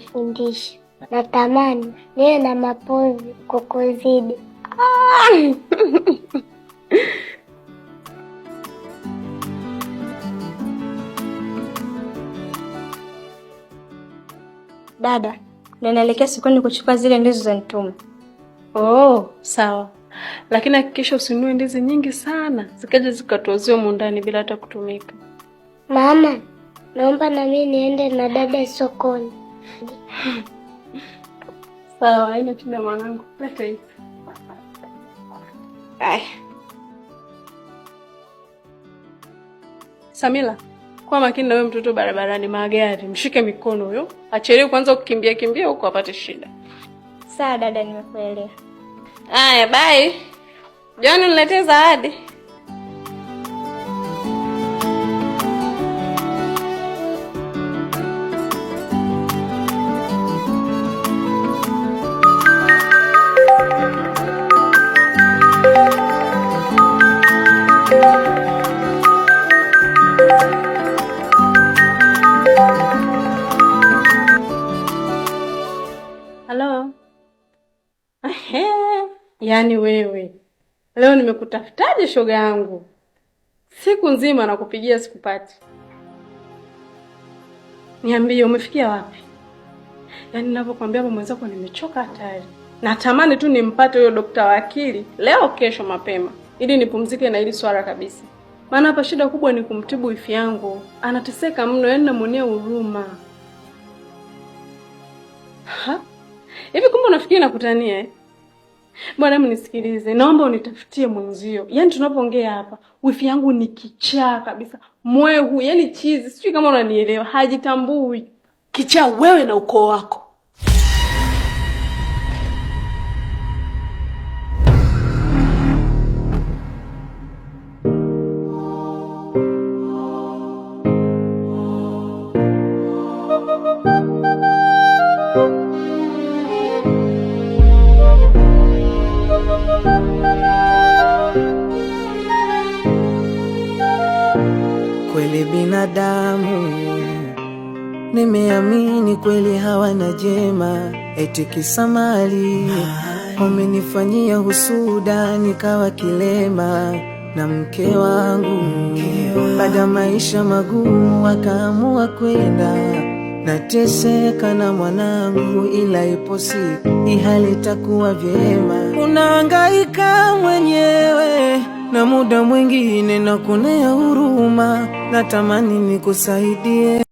Fundisha. Natamani niwe na mapozi kukuzidi. Dada, naelekea sokoni kuchukua zile ndizi za nitume. Oh, sawa. Lakini hakikisha usinunue ndizi nyingi sana, zikaje zikatoziwa mundani bila hata kutumika. Mama, naomba na mimi niende na dada sokoni. Sawa, haina shida mwanangu. Leta hii. Ai. Samila, kwa makini na wewe mtoto barabarani, magari, mshike mikono huyo. Achelewe kwanza kukimbia huko apate shida. Sawa dada, nimekuelewa. Aya, bye. John, niletee zawadi. Hello. Yaani wewe. Leo nimekutafutaje shoga yangu? Siku nzima nakupigia sikupati. Niambie umefikia wapi? Yaani ninapokuambia hapo mwenzako nimechoka hatari. Natamani tu nimpate huyo daktari wa akili leo kesho mapema ili nipumzike na hili swala kabisa. Maana hapa shida kubwa ni kumtibu wifi yangu. Anateseka mno, yaani namuonea huruma. Hivi kumbe unafikiri nakutania Bwana mnisikilize. Naomba unitafutie mwenzio. Yaani tunapoongea hapa, wifi yangu ni kichaa kabisa. Mwehu, yaani chizi. Sijui kama unanielewa. Hajitambui. Kichaa wewe na ukoo wako. Kweli binadamu nimeamini kweli hawana jema, eti kisamali wamenifanyia husuda nikawa kilema na mke wangu. Baada maisha magumu wakaamua kwenda, nateseka na mwanangu, ila ipo siku hii hali itakuwa vyema. Unahangaika mwenyewe na muda mwingine nakuonea huruma, natamani nikusaidie.